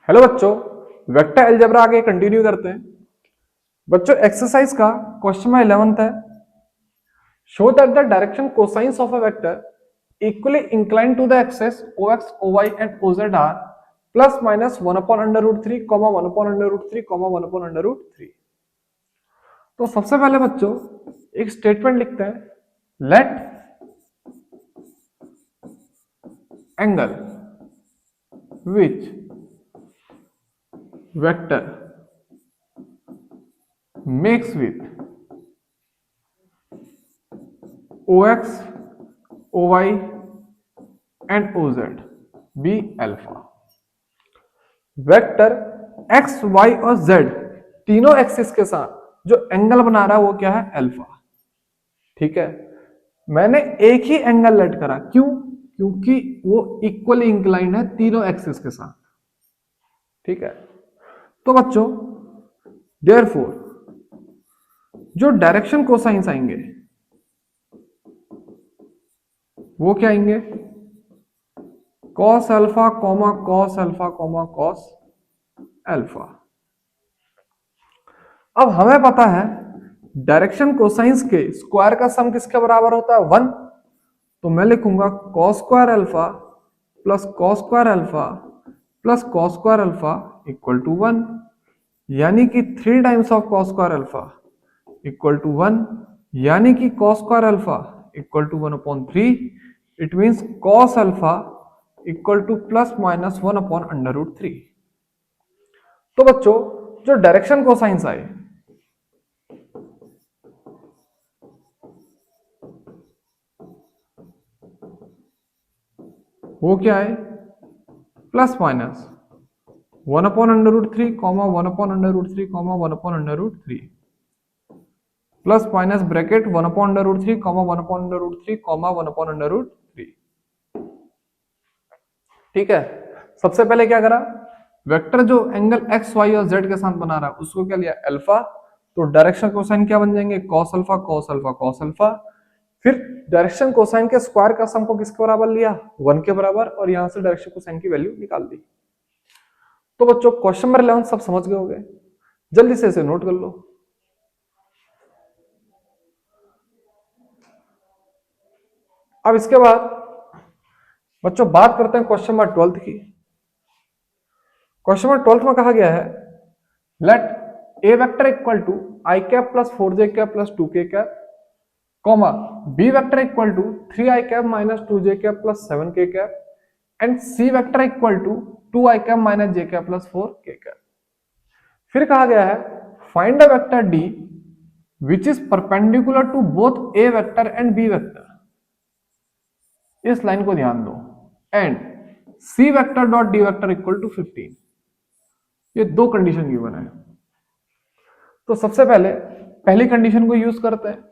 Hello बच्चों, vector algebra आगे continue करते हैं। बच्चों एक्सरसाइज का क्वेश्चन नंबर 11 है। Show that the direction cosines of a vector equally inclined to the axes ox, oy and oz are plus minus 1/√3, 1/√3, 1/√3। तो सबसे पहले बच्चों एक स्टेटमेंट लिखते हैं, let angle which vector makes with ox, oy and oz be alpha। Vector x, y और z तीनों axis के साथ जो एंगल बना रहा है वो क्या है? अल्फा। ठीक है, मैंने एक ही एंगल लेट करा, क्यों? क्योंकि वो इक्वली इंक्लाइंड है तीनों एक्सिस के साथ। ठीक है, तो बच्चों देयरफॉर जो डायरेक्शन कोसाइंस आएंगे वो क्या आएंगे? Cos alpha comma cos alpha comma cos alpha. अब हमें पता है डायरेक्शन कोसाइंस के स्क्वायर का सम किसके बराबर होता है? 1। तो मैं लिखूंगा cos square alpha plus cos square alpha plus cos square alpha equal to 1, यानी कि 3 times of cos square alpha equal to 1, यानी कि cos square alpha equal to 1/3। It means cos alpha equal to plus minus 1/√3। तो बच्चों जो direction cosines आए वो क्या है? Plus minus 1/√3, 1/√3, 1/√3 plus minus bracket 1/√3, 1/√3, 1/√3। ठीक है, सबसे पहले क्या करा? वेक्टर जो एंगल एक्स वाई और जेड के साथ बना रहा है उसको क्या लिया? अल्फा। तो डायरेक्शन कोसाइन क्या बन जाएंगे? Cos alpha cos alpha cos alpha. फिर डायरेक्शन कोसाइन के स्क्वायर का सम को किसके बराबर लिया? 1 के बराबर, और यहां से डायरेक्शन कोसाइन की वैल्यू निकाल दी। तो बच्चों क्वेश्चन नंबर 11 सब समझ गए होंगे, जल्दी से इसे नोट कर लो। अब इसके बाद बच्चों बात करते हैं क्वेश्चन नंबर 12 की। क्वेश्चन नंबर 12 में कहा गया है, let a vector equal to i cap plus 4j cap plus 2k cap, comma B vector equal to 3i cap minus 2j cap plus 7k cap, and C vector equal to 2i cap minus j cap plus 4k cap. फिर कहा गया है, find a vector d which is perpendicular to both a vector and B vector. इस line को ध्यान दो, and C vector dot D vector equal to 15। ये दो कंडीशन गिवन है। तो सबसे पहले पहली कंडीशन को यूज करते हैं।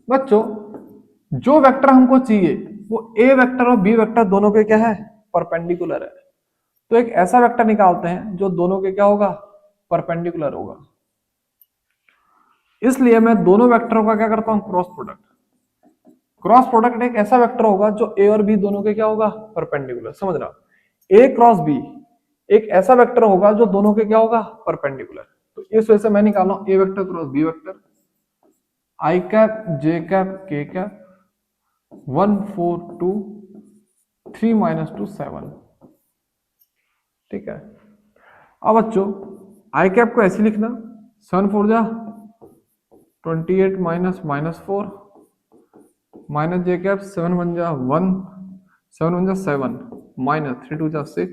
बच्चों जो वेक्टर हमको चाहिए वो ए वेक्टर और बी वेक्टर दोनों के क्या है? परपेंडिकुलर है। तो एक ऐसा वेक्टर निकालते हैं जो दोनों के क्या होगा? परपेंडिकुलर होगा। इसलिए मैं दोनों वेक्टरों का क्या करता हूं? Cross product. क्रॉस प्रोडक्ट एक ऐसा वेक्टर होगा जो ए और बी दोनों के क्या होगा? परपेंडिकुलर। समझ रहा? ए क्रॉस बी एक ऐसा वेक्टर होगा जो दोनों के क्या होगा? परपेंडिकुलर। तो इस वजह से मैं निकाल रहा हूं A vector cross B vector, I cap J cap के कैप 1 4 2 3 -2 7। ठीक है, अब बच्चों आई कैप को ऐसे लिखना, 7 4 जा 28 माइनस -4 माइनस जे कैप 7 1 जा 1 7 1 जा 7 माइनस 3 2 जा 6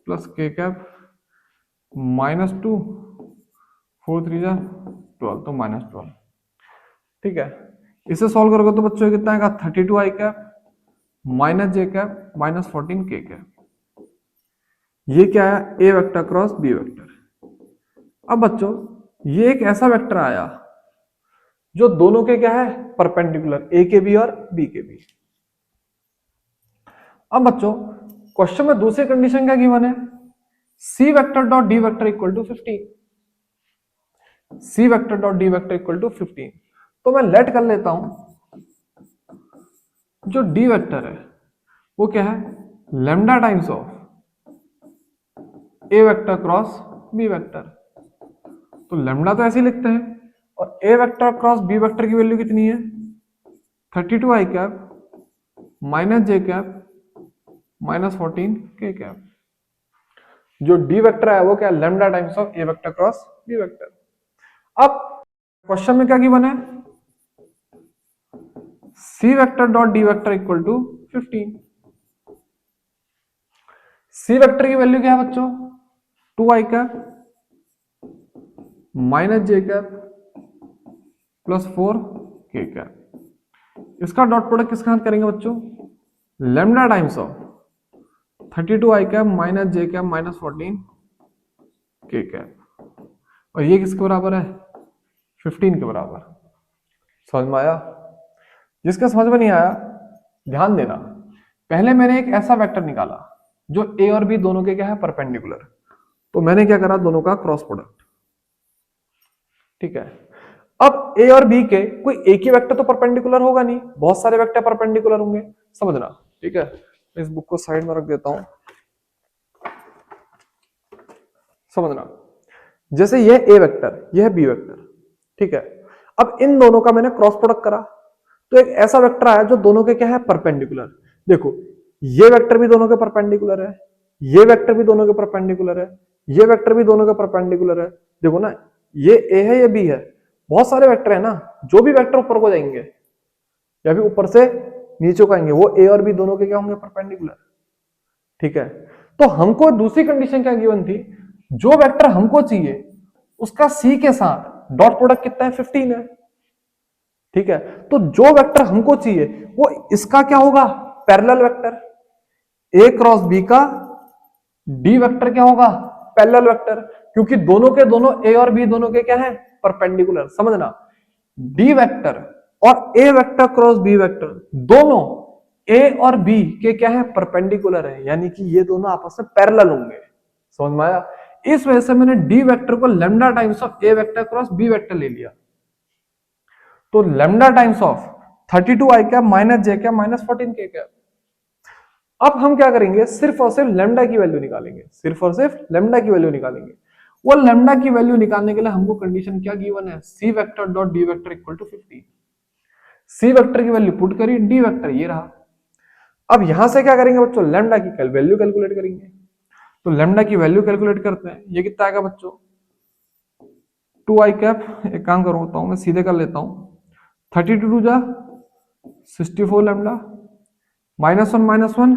प्लस के कैप -2 4 3 जा 12, तो -12। ठीक है, इसे सॉल्व करोगे तो बच्चों कितना आएगा? 32 आई कैप माइनस जे कैप माइनस 14 के कैप। ये क्या है? ए वेक्टर क्रॉस बी वेक्टर। अब बच्चों ये एक ऐसा वेक्टर आया जो दोनों के क्या है? परपेंडिकुलर, ए के बी और बी के बी। अब बच्चों क्वेश्चन में दूसरी कंडीशन क्या गिवन है? C vector dot D vector equal to 15। C vector dot D vector equal to 15। तो मैं लेट कर लेता हूं जो डी वेक्टर है वो क्या है? Lambda times of A vector cross B vector. तो लेमडा तो ऐसे ही लिखते हैं, और A vector cross B vector की वैल्यू कितनी है 32 आई कैप माइनस जे कैप माइनस 14 के कैप। जो डी वेक्टर है वो क्या, lambda times of A vector cross B vector. अब क्वेश्चन में क्या गिवन है, C vector dot D vector equal to 15। C vector की वैल्यू क्या है बच्चों, 2 आई कैप माइनस जे कैप प्लस 4 के कैप। इसका डॉट प्रोडक्ट किसके साथ करेंगे बच्चों, lambda times of 32 I cap minus J cap minus 14 के कैप, और ये किसके बराबर है 15 के बराबर। समझ में आया? जिसका समझ में नहीं आया ध्यान देना, पहले मैंने एक ऐसा वेक्टर निकाला जो ए और बी दोनों के क्या है परपेंडिकुलर, तो मैंने क्या करा दोनों का क्रॉस प्रोडक्ट। ठीक है, अब ए और बी के कोई एक ही वेक्टर तो परपेंडिकुलर होगा नहीं, बहुत सारे वेक्टर परपेंडिकुलर होंगे, समझना। ठीक है, इस बुक को साइड में रख देता हूं, समझना। जैसे यह ए वेक्टर, यह बी वेक्टर, ठीक है। अब इन दोनों का मैंने क्रॉस प्रोडक्ट करा, तो एक ऐसा वेक्टर आया जो दोनों के क्या है परपेंडिकुलर। देखो ये वेक्टर भी दोनों के परपेंडिकुलर है, ये वेक्टर भी दोनों के परपेंडिकुलर है, ये वेक्टर भी दोनों के परपेंडिकुलर है। देखो ना, ये ए है ये बी है, बहुत सारे वेक्टर है ना, जो भी वेक्टर ऊपर को जाएंगे या फिर ऊपर से नीचे को आएंगे वो ए और बी दोनों के क्या होंगे परपेंडिकुलर। ठीक है, तो हमको दूसरी कंडीशन क्या गिवन थी, जो वेक्टर हमको चाहिए उसका सी के साथ डॉट प्रोडक्ट कितना है 15 है। ठीक है, तो जो वेक्टर हमको चाहिए वो इसका क्या होगा पैरेलल वेक्टर, ए क्रॉस बी का डी वेक्टर क्या होगा पैरेलल वेक्टर, क्योंकि दोनों के दोनों ए और बी दोनों के क्या है परपेंडिकुलर। समझना, डी वेक्टर और A vector cross B vector दोनों ए और बी के क्या है परपेंडिकुलर है, यानी कि ये दोनों आपस में पैरेलल होंगे। समझ में आया? इस वजह से मैंने डी वेक्टर को lambda times of A vector cross B vector ले लिया। तो lambda times of 32 I cap minus J cap minus 14 के कैप। अब हम क्या करेंगे, सिर्फ और सिर्फ लेमडा की वैल्यू निकालेंगे, सिर्फ और सिर्फ लेमडा की वैल्यू निकालेंगे। वो लेमडा की वैल्यू निकालने के लिए हमको कंडीशन क्या गिवन है, C vector dot D vector equal to 15। C vector की वैल्यू पुट करी, डी वेक्टर ये रहा। अब यहां से क्या करेंगे बच्चों, लेमडा की वैल्यू कैलकुलेट करेंगे। तो लेमडा की वैल्यू कैलकुलेट करते हैं, ये कितना आएगा बच्चों 2 आई कैप, एक काम करता हूं मैं सीधे कर लेता हूं, 32 टू जा 64 lambda minus one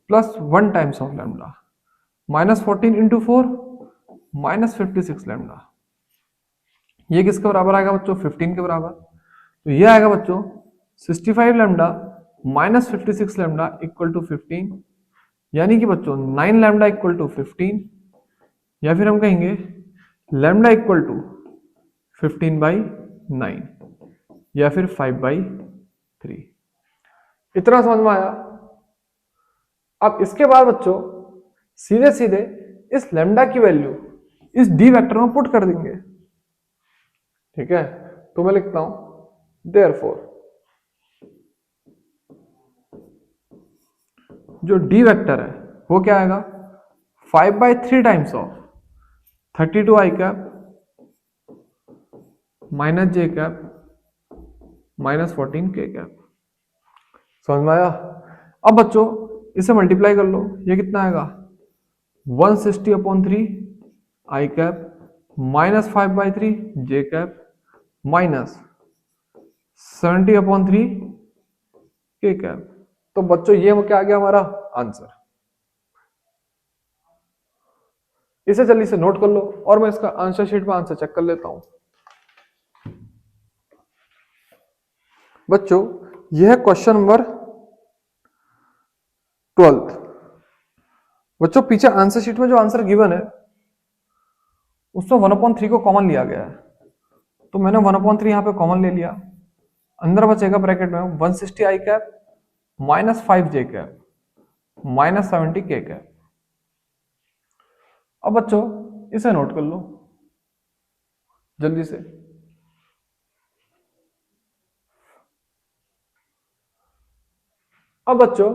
plus 1 times of lambda minus 14 into 4 minus 56 lambda. ये किसके बराबर आएगा बच्चों 15 के बराबर। तो ये आएगा बच्चों 65 lambda minus 56 lambda equal to 15, यानी कि बच्चों 9 लेमडा इक्वल टू 15, या फिर हम कहेंगे लेमडा इक्वल टू 15/9 या फिर 5/3। इतना समझ में आया? अब इसके बाद बच्चों सीधे सीधे इस लेमडा की वैल्यू इस डी वेक्टर में पुट कर देंगे। ठीक है, तो मैं लिखता हूं देयरफॉर जो डी वेक्टर है वो क्या आएगा 5/3 times of 32 I cap minus J cap minus 14 के कैप। समझ में आया? अब बच्चों इसे मल्टीप्लाई कर लो, ये कितना आएगा 160/3 आई कैप माइनस 5/3 जे कैप माइनस 70/3 के कैप। तो बच्चों ये क्या आ गया हमारा आंसर। इसे जल्दी से नोट कर लो और मैं इसका आंसर शीट पर आंसर चेक कर लेता हूं। बच्चों यह है क्वेश्चन नंबर 12। बच्चों पीछे आंसर शीट में जो आंसर गिवन है उसमें 1/3 को कॉमन लिया गया है, तो मैंने 1/3 यहां पे कॉमन ले लिया। अंदर बचेगा ब्रैकेट में 160 आई कैप माइनस 5 जे कैप माइनस 70 के कैप। अब बच्चों इसे नोट कर लो जल्दी से। अब बच्चों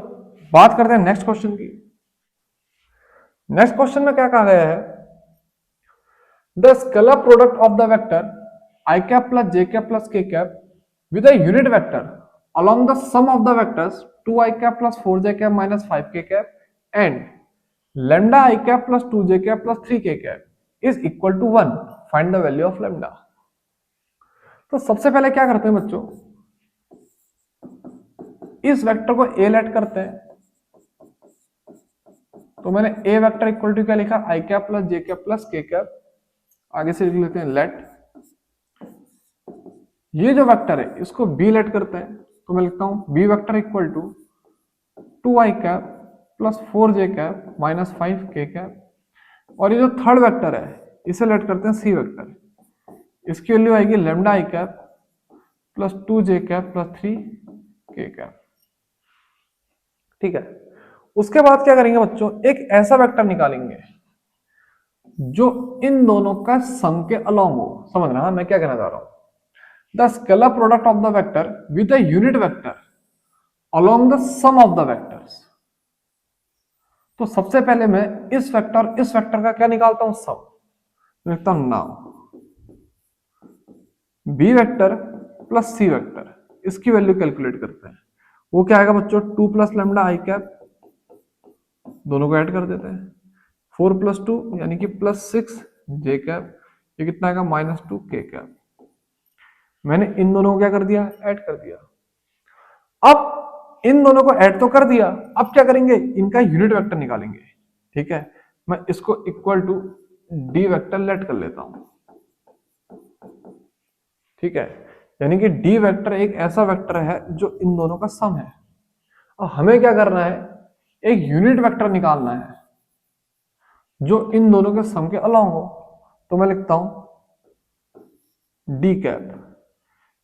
बात करते हैं नेक्स्ट क्वेश्चन की। नेक्स्ट क्वेश्चन में क्या कहा गया है, the scalar product of the vector I cap plus J cap plus के cap with a unit vector along the sum of the vectors 2 I cap plus 4 j cap minus 5 k cap and lambda I cap plus 2 j cap plus 3 k cap is equal to 1. Find the value of lambda. तो सबसे पहले क्या करते हैं बच्चों, इस vector को a late करते हैं, तो मैंने a वेक्टर इक्वल टू क्या लिखा, I cap plus J cap plus के कैप, आगे से लिख लेते हैं लेट, ये जो वेक्टर है इसको b लेट करते हैं, तो मैं लिखता हूं b vector equal to 2i cap plus 4j cap minus 5k cap, और ये जो थर्ड वेक्टर है इसे लेट करते हैं c वेक्टर, इसकी वैल्यू आएगी lambda i cap plus 2j cap plus 3k cap. ठीक है, उसके बाद क्या करेंगे बच्चों, एक ऐसा वेक्टर निकालेंगे जो इन दोनों का सम के अलोंग हो। समझ रहा मैं क्या कहना चाह रहा हूं, the scalar product of the vector with a unit vector along the sum of the vectors। तो सबसे पहले मैं इस वेक्टर का क्या निकालता हूं, सम, लिखता हूं now B vector plus C vector, इसकी वैल्यू कैलकुलेट करते हैं, वो क्या आएगा बच्चों 2 प्लस लैम्डा आई कैप, दोनों को ऐड कर देते हैं, 4 प्लस 2 यानी कि प्लस 6 जे कैप, ये कितना आएगा माइनस 2 के कैप। मैंने इन दोनों को क्या कर दिया, ऐड कर दिया। अब इन दोनों को ऐड तो कर दिया, अब क्या करेंगे, इनका यूनिट वेक्टर निकालेंगे। ठीक है, मैं इसको equal to d vector let कर लेता हूं। ठीक है, यानी कि डी वेक्टर एक ऐसा वेक्टर है जो इन दोनों का सम है। अब हमें क्या करना है, एक यूनिट वेक्टर निकालना है जो इन दोनों के सम के अलोंग हो। तो मैं लिखता हूं डी कैप,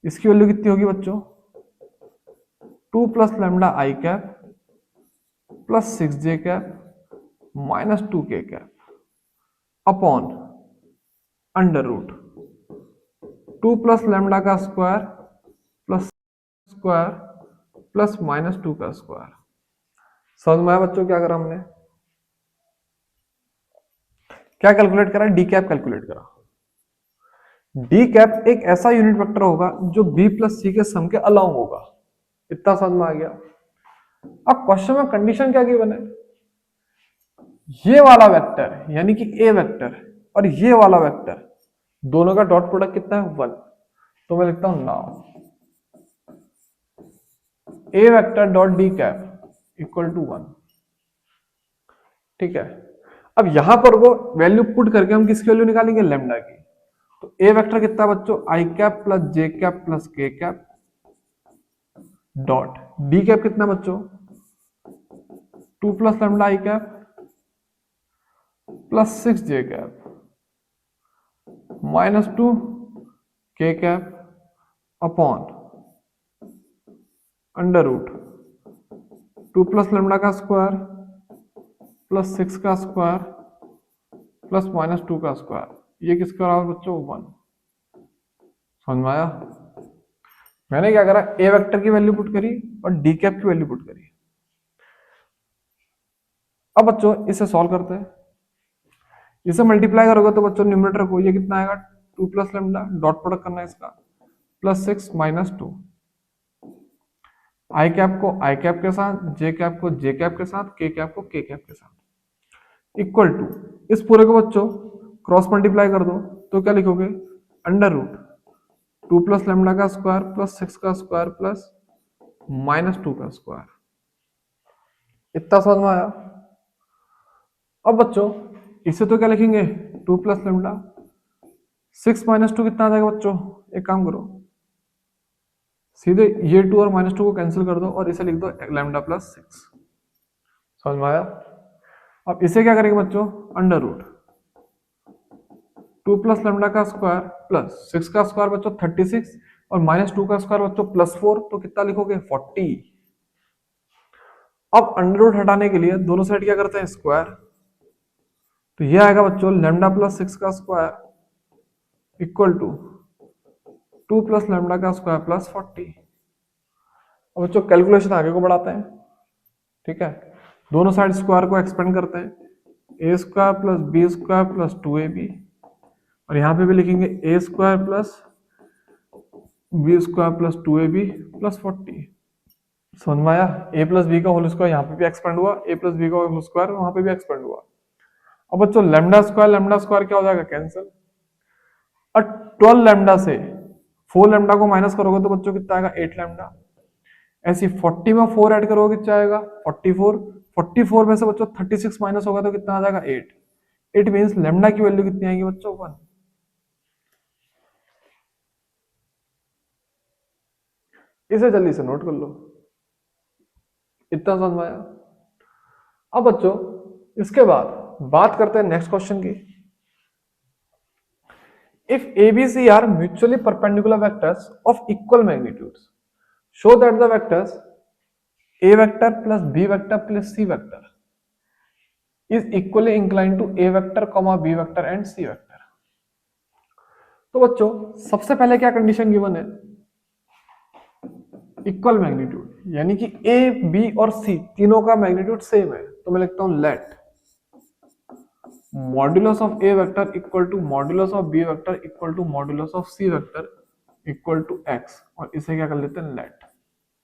इसकी वैल्यू कितनी होगी बच्चों 2 प्लस लैम्डा आई कैप प्लस 6 जे कैप माइनस 2 के cap upon under root 2 plus lambda का square plus square plus minus 2 का स्क्वायर। समझ में आया बच्चों क्या करा हमने, क्या कैलकुलेट करा, डी कैप कैलकुलेट करा। डी कैप एक ऐसा यूनिट वेक्टर होगा जो बी प्लस सी के सम के अलोंग होगा। इतना समझ में आ गया। अब क्वेश्चन में कंडीशन क्या गिवन है, ये वाला वेक्टर यानी कि ए वेक्टर और ये वाला वेक्टर दोनों का डॉट प्रोडक्ट कितना है 1। तो मैं लिखता हूं now a vector dot d cap equal to 1। ठीक है, अब यहां पर वो वैल्यू पुट करके हम किसकी वैल्यू निकालेंगे, लैम्डा की। तो ए वेक्टर कितना बच्चों i cap plus J cap plus के कैप डॉट डी कैप कितना बच्चों 2 प्लस लैम्डा आई कैप प्लस 6 जे कैप माइनस 2 के cap upon under root 2 plus lambda का स्क्वायर प्लस 6 का स्क्वायर प्लस माइनस 2 का स्क्वायर, ये किसका बराबर बच्चों 1। समझ में आया। मैंने क्या करा, ए वेक्टर की वैल्यू पुट करी और डी कैप की वैल्यू पुट करी। अब बच्चों इसे सॉल्व करते हैं, इसे मल्टीप्लाई करोगे तो बच्चों न्यूमरेटर को ये कितना आएगा 2 प्लस लैम्डा, डॉट प्रोडक्ट करना है इसका, प्लस 6 माइनस 2, आई कैप को आई कैप के साथ, जे कैप को जे कैप के साथ, के कैप को के कैप के साथ, इक्वल टू इस पूरे को बच्चों क्रॉस मल्टीप्लाई कर दो तो क्या लिखोगे अंडर रूट 2 प्लस लैम्डा का स्क्वायर प्लस 6 का स्क्वायर प्लस माइनस 2 का स्क्वायर। इतना समझ में आया। अब बच्चों इसे तो क्या लिखेंगे 2 प्लस लैम्डा, 6 माइनस 2 कितना आ जाएगा बच्चों, एक काम करो सीधे ये 2 और माइनस 2 को कैंसिल कर दो और इसे लिख दो लैम्डा प्लस 6। समझ में आया। अब इसे क्या करेंगे बच्चों अंडर रूट 2 प्लस लैम्डा का स्क्वायर प्लस 6 का स्क्वायर बच्चों 36 और माइनस 2 का स्क्वायर बच्चों प्लस 4, तो कितना लिखोगे 40। अब अंडर रूट हटाने के लिए दोनों साइड क्या करते हैं स्क्वायर, तो ये आएगा बच्चों लैम्डा प्लस 6 का square equal to 2 plus lambda का स्क्वायर प्लस 40। अब बच्चों कैलकुलेशन आगे को बढ़ाते हैं। ठीक है, दोनों साइड स्क्वायर को एक्सपेंड करते हैं, A square plus B square plus 2ab, और यहां पे भी लिखेंगे A square plus B square plus 2ab plus 40। समझ में आया? ए प्लस बी का होल स्क्वायर यहाँ पे भी एक्सपेंड हुआ, ए प्लस बी का होल स्क्वायर वहां पे भी एक्सपेंड हुआ। अब बच्चों लेमडा स्क्वायर क्या हो जाएगा? कैंसिल। और 12 लैम्डा से 4 लैम्डा को माइनस करोगे तो बच्चों कितना आएगा? 8 लैम्डा। ऐसी 40 में 4 ऐड करोगे कितना आएगा? 44। 44 में से बच्चों 36 माइनस होगा तो कितना आ जाएगा? 8। इट मींस लैम्डा की वैल्यू कितनी आएगी बच्चों? 1। इसे जल्दी से नोट कर लो। इतना समझ में आया? अब बच्चों इसके बाद बात करते हैं नेक्स्ट क्वेश्चन की। If ABC are mutually perpendicular vectors of equal magnitudes, show that the vectors A vector plus B vector plus C vector is equally inclined to A vector, B vector and C vector। तो बच्चों सबसे पहले क्या condition given है? Equal magnitude, यानी कि A, B और C तीनों का मैग्नीट्यूड सेम है। तो मैं लिखता हूं let modulus of A vector equal to modulus of B vector equal to modulus of C vector equal to x, और इसे क्या कर लेते हैं? लेट।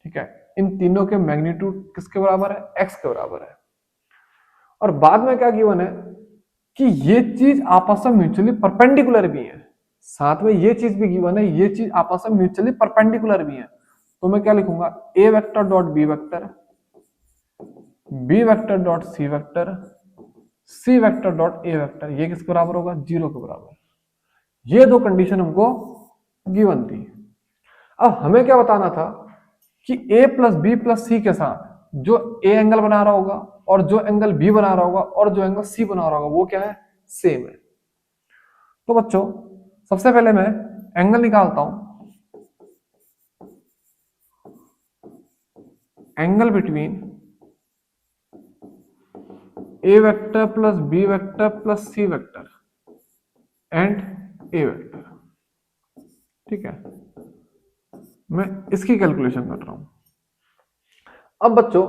ठीक है, इन तीनों के मैग्नीट्यूड किसके बराबर है? x के बराबर है। और बाद में क्या गिवन है कि ये चीज आपस में म्यूचुअली परपेंडिकुलर भी है। साथ में ये चीज भी गिवन है, ये चीज आपस में म्यूचुअली परपेंडिकुलर भी है। तो मैं क्या लिखूंगा? A vector dot B vector, B vector dot C vector, C vector dot A vector, ये किसके बराबर होगा? 0 के बराबर। ये दो कंडीशन हमको गिवन थी। अब हमें क्या बताना था कि a प्लस बी प्लस सी के साथ जो a एंगल बना रहा होगा और जो एंगल b बना रहा होगा और जो एंगल c बना रहा होगा वो क्या है? सेम है। तो बच्चों सबसे पहले मैं एंगल निकालता हूं, angle between a vector plus b vector plus c vector and a vector. ठीक है, मैं इसकी कैलकुलेशन कर रहा हूं। अब बच्चों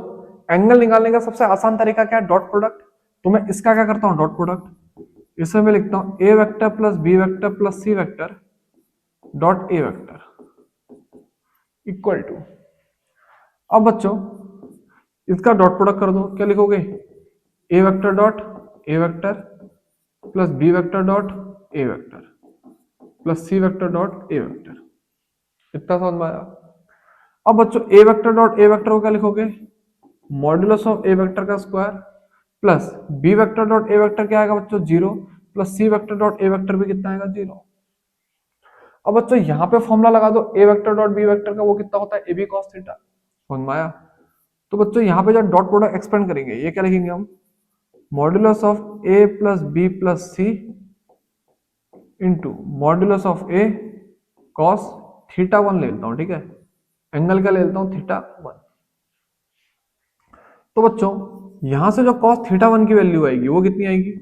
एंगल निकालने का सबसे आसान तरीका क्या है? Dot product. तो मैं इसका क्या करता हूं? Dot product. इसमें मैं लिखता हूं A vector plus B vector plus C vector dot A vector equal to, अब बच्चों इसका डॉट प्रोडक्ट कर दो। क्या लिखोगे? A vector dot A vector plus B vector dot A vector plus C vector dot A vector. इतना समझ में आया? अब बच्चों A vector dot A vector को क्या लिखोगे? मॉड्यूलस ऑफ ए वेक्टर का square plus B vector dot ए वेक्टर क्या आएगा बच्चों? 0 प्लस सी वेक्टर डॉट ए वेक्टर भी कितना आएगा? 0। अब बच्चों यहां पे फॉर्मूला लगा दो a vector dot B vector का, वो कितना होता है? A b cos theta. समझ में आया? तो बच्चों यहां पे जब डॉट प्रोडक्ट एक्सपेंड करेंगे ये क्या लिखेंगे हम? Modulus of A plus B plus c into modulus of a cos theta 1 ले लेता हूं। ठीक है, एंगल का ले लेता हूं थीटा 1। तो बच्चों यहां से जो कॉस थीटा 1 की वैल्यू आएगी वो कितनी आएगी?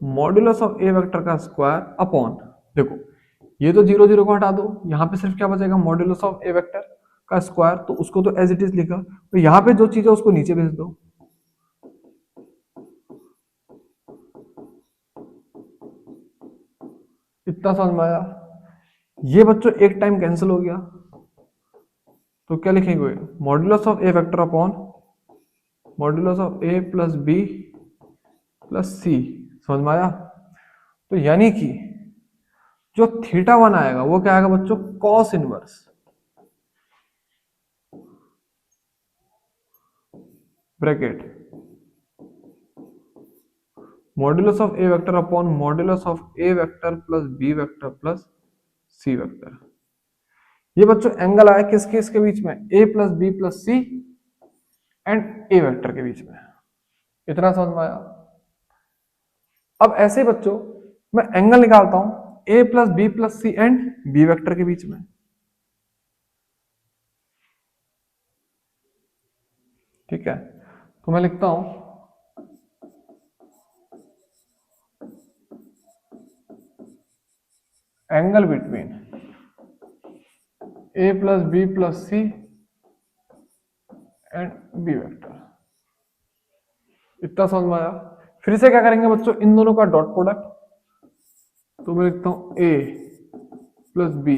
मॉड्यूलस ऑफ ए वेक्टर का स्क्वायर अपॉन, देखो ये तो 0 0 को हटा दो, यहां पे सिर्फ क्या बचेगा? मॉड्यूलस ऑफ ए वेक्टर का स्क्वायर। तो उसको तो एज इट इज लिखा, तो यहां पे जो चीज है उसको नीचे भेज दो। इतना समझ में आया? ये बच्चों एक टाइम कैंसिल हो गया, तो क्या लिखेंगे? Modulus of A vector upon modulus of A plus B plus C. समझ में आया? तो यानी कि जो थीटा 1 आएगा वो क्या आएगा बच्चों? Cos inverse bracket modulus of A vector upon modulus of A vector plus B vector plus C vector. ये बच्चों एंगल आया किसके इसके बीच में? A plus B plus C and A vector के बीच में। इतना समझ में आया? अब ऐसे बच्चों मैं एंगल निकालता हूं A plus B plus C and B vector के बीच में। ठीक है, तो मैं लिखता हूं angle between A plus B plus C and B vector. इतना समझ में आया? फिर से क्या करेंगे बच्चों, इन दोनों का डॉट प्रोडक्ट, तो मैं लिखता हूं ए प्लस बी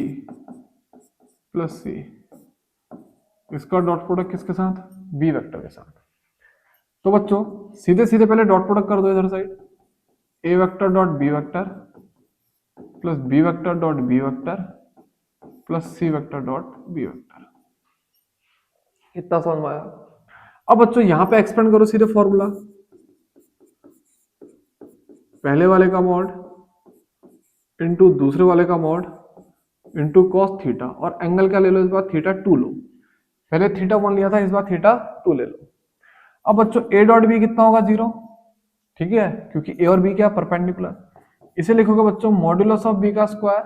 प्लस सी, इसका डॉट प्रोडक्ट किसके साथ, बी वेक्टर के साथ। तो बच्चों सीधे सीधे पहले डॉट प्रोडक्ट कर दो इधर side, A vector dot B vector plus B vector dot B vector plus C vector dot B vector. इतना समझ में आया। अब बच्चों यहां पे एक्सपेंड करो सीधे फॉर्मूला, पहले वाले का मॉड इनटू दूसरे वाले का मॉड इनटू कॉस थीटा, और एंगल क्या ले लो इस बार, थीटा 2 लो। पहले थीटा 1 लिया था, इस बार थीटा 2 ले लो। अब बच्चों ए डॉट बी कितना होगा, 0, ठीक है, क्योंकि ए और बी क्या परपेंडिकुलर। इसे लिखोगे बच्चों मॉड्यूलस ऑफ बी का स्क्वायर,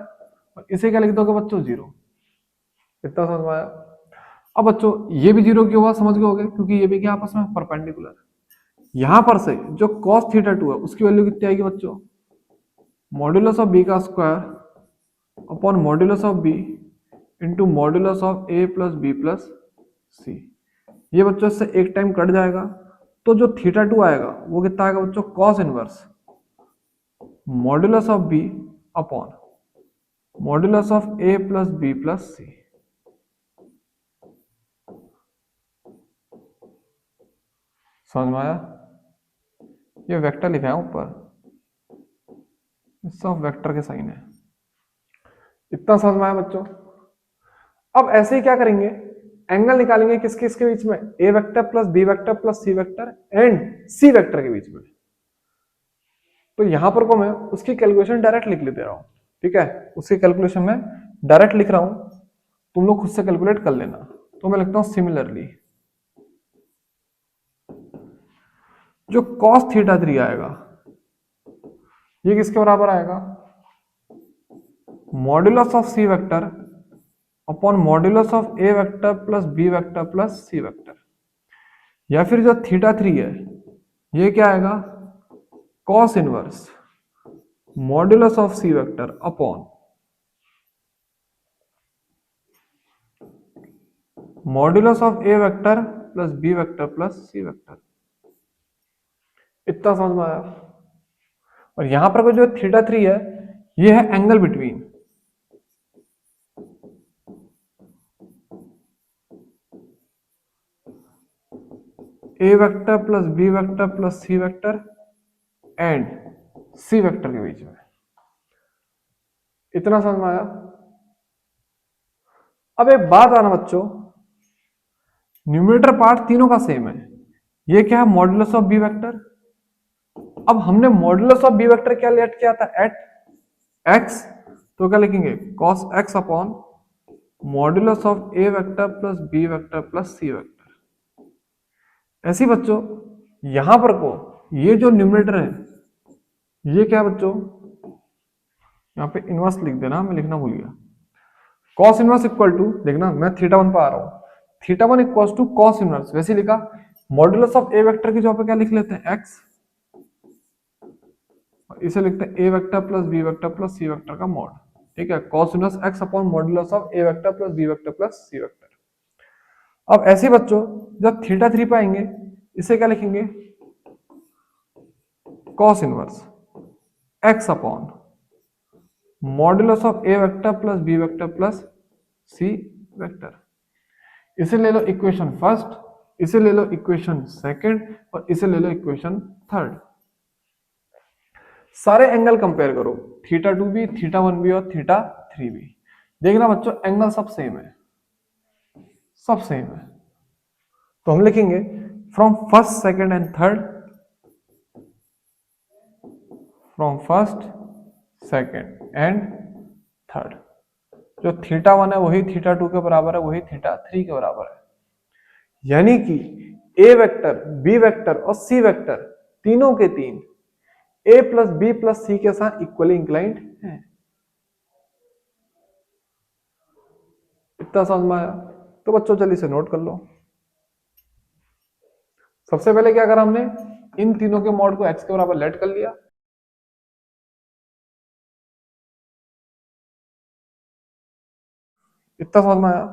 और इसे क्या लिख दोगे बच्चों, 0। इतना समझ में आया। अब बच्चों ये भी 0 क्यों हुआ, समझ गए होगे, क्योंकि ये भी क्या आपस में परपेंडिकुलर। यहां पर से जो cos थीटा 2 है उसकी वैल्यू कितनी आएगी बच्चों, मॉड्यूलस ऑफ बी का square upon modulus of B into modulus of A plus B plus C. ये बच्चों इससे एक टाइम कट जाएगा, तो जो थीटा 2 आएगा वो कितना आएगा बच्चों, cos inverse modulus of B upon modulus of A plus B plus C. समझ में आया। ये वेक्टर लिखा है ऊपर, सब वेक्टर के साइन है। इतना समझ में आया बच्चों। अब ऐसे ही क्या करेंगे, एंगल निकालेंगे किसके किसके बीच में, A vector plus B vector plus C vector and C vector के बीच में। तो यहां पर को मैं उसकी कैलकुलेशन डायरेक्ट लिख लेते रहा हूं, ठीक है, उसकी कैलकुलेशन में डायरेक्ट लिख रहा हूं, तुम लोग खुद से कैलकुलेट कर लेना। तो मैं लिखता हूं सिमिलरली, जो cos थीटा 3 आएगा ये किसके बराबर आएगा, modulus of c vector upon modulus of A vector plus B vector plus C vector. या फिर जो थीटा 3 है ये क्या आएगा, cos inverse modulus of c vector upon modulus of A vector plus B vector plus C vector. इतना समझ में आया। और यहां पर जो थीटा 3 है ये है angle between a vector plus B vector plus C vector and C vector के बीच में। इतना समझ में आया। अब एक बात आना बच्चों, न्यूमरेटर पार्ट तीनों का सेम है। ये क्या है, मॉड्यूलस ऑफ बी वेक्टर। अब हमने मॉड्यूलस ऑफ बी वेक्टर क्या लेट किया था, एट एक्स, तो क्या लिखेंगे cos x upon modulus of A vector plus B vector plus C vector. ऐसी बच्चों यहां पर को ये जो न्यूमरेटर है ये क्या बच्चों, यहां पे इनवर्स लिख देना, मैं लिखना भूल गया। cos इनवर्स इक्वल टू, देखना मैं थीटा 1 पर आ रहा हूं, theta 1 equal to cos inverse, वैसे लिखा मॉड्यूलस ऑफ ए वेक्टर की जगह पे क्या लिख लेते हैं, x, इसे लिखते हैं A vector plus B vector plus C vector का मॉड, ठीक है, cos inverse x upon modulus of A vector plus B vector plus C vector. अब ऐसे बच्चों जब थीटा 3 पाएंगे इसे क्या लिखेंगे, cos inverse x upon modulus of A vector plus B vector plus C vector. इसे ले लो इक्वेशन फर्स्ट, इसे ले लो इक्वेशन सेकंड, और इसे ले लो इक्वेशन थर्ड। सारे एंगल कंपेयर करो, थीटा 2 भी, थीटा 1 भी और थीटा 3 भी। देखना बच्चों एंगल सब सेम है, सब सेम है। तो हम लिखेंगे from first second and third, from first second and third, जो थीटा 1 है वही थीटा 2 के बराबर है, वही थीटा 3 के बराबर है। यानी कि ए वेक्टर, बी वेक्टर और सी वेक्टर तीनों के तीन ए प्लस बी प्लस सी के साथ इक्वली इंक्लाइंड है। इतना समझ में आया। तो बच्चों जल्दी से नोट कर लो। सबसे पहले क्या करा हमने, इन तीनों के मॉड को एक्स के बराबर लेट कर लिया, इतना समझ में आया।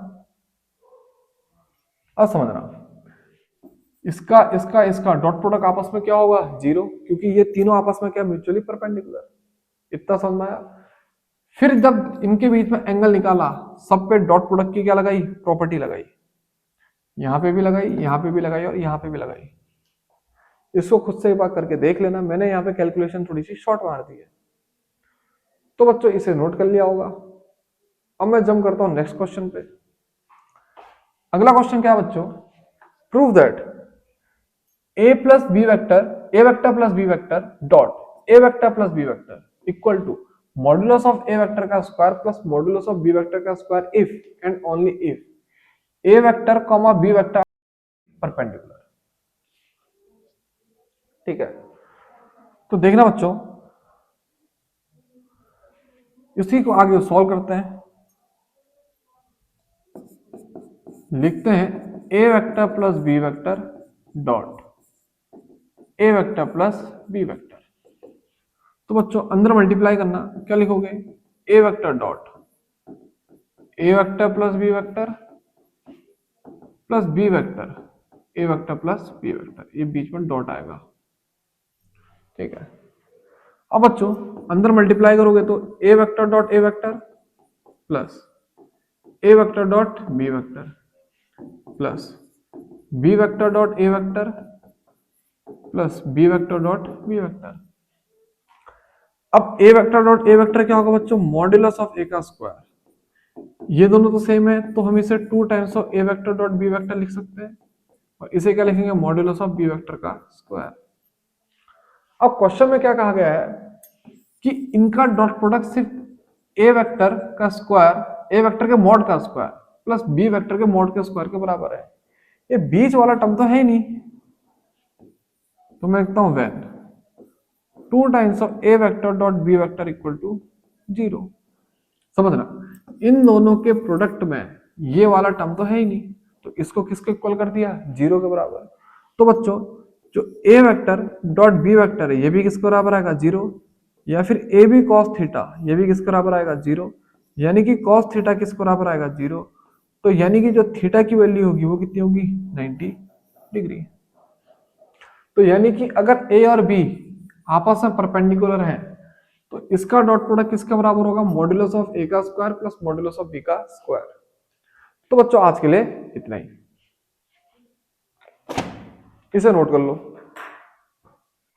अब समझना इसका इसका इसका डॉट प्रोडक्ट आपस में क्या होगा, जीरो, क्योंकि ये तीनों आपस में क्या म्यूचुअली परपेंडिकुलर। इतना समझ में आया। फिर जब इनके बीच में एंगल निकाला, सब पे डॉट प्रोडक्ट की क्या लगाई, प्रॉपर्टी लगाई, यहां पे भी लगाई, यहां पे भी लगाई और यहां पे भी लगाई। इसको खुद से एक बार करके देख लेना, मैंने यहाँ पे कैलकुलेशन थोड़ी सी शॉर्ट मार दी है। तो बच्चों इसे नोट कर लिया होगा। अब मैं जंप करता हूं नेक्स्ट क्वेश्चन पे। अगला क्वेश्चन क्या है बच्चों, prove that A plus B vector, A vector plus B vector dot A vector plus B vector equal to modulus of A vector का square plus modulus of B vector का square if and only if A vector comma B vector perpendicular. ठीक है, तो देखना बच्चों, इसी को आगे सॉल्व करते हैं। लिखते हैं A vector plus B vector dot A vector plus B vector. तो बच्चों अंदर मल्टीप्लाई करना, क्या लिखोगे, A vector dot A vector plus B vector plus B vector A vector plus B vector, ये बीच में डॉट आएगा। ठीक है, अब बच्चों अंदर मल्टीप्लाई करोगे तो A vector dot A vector plus A vector dot B vector plus B vector dot A vector plus B vector dot B vector. अब A vector dot A vector क्या होगा बच्चों, मॉड्यूलस ऑफ ए का square. ये दोनों तो same है, तो हम इसे 2 times of A vector dot B vector लिख सकते हैं, और इसे क्या लिखेंगे, मॉड्यूलस ऑफ बी वेक्टर का स्क्वायर। अब क्वेश्चन में क्या कहा गया है कि इनका डॉट प्रोडक्ट सिर्फ ए वेक्टर का स्क्वायर, ए वेक्टर के मॉड का स्क्वायर प्लस बी वेक्टर के मॉड के स्क्वायर के बराबर है। ये बीच वाला टर्म तो है ही नहीं, तो मैं लिखता हूं when 2 times of A vector dot B vector equal to 0। समझना, इन दोनों के प्रोडक्ट में ये वाला टर्म तो है ही नहीं, तो इसको किसके इक्वल कर दिया, 0 के बराबर। तो बच्चों जो ए वेक्टर डॉट बी वेक्टर है, ये भी किसके बराबर आएगा, 0, या फिर ए बी कॉस थीटा, ये भी किसके बराबर आएगा, 0, यानी कि कॉस थीटा किसके बराबर आएगा, 0। तो यानी कि जो थीटा की वैल्यू होगी वो कितनी होगी, 90 डिग्री। तो यानी कि अगर ए और बी आपस में परपेंडिकुलर है, तो इसका डॉट प्रोडक्ट किसके बराबर होगा, मॉड्यूलस ऑफ ए का square plus modulus of B का स्क्वायर। तो बच्चों आज के लिए इतना ही, इसे नोट कर लो।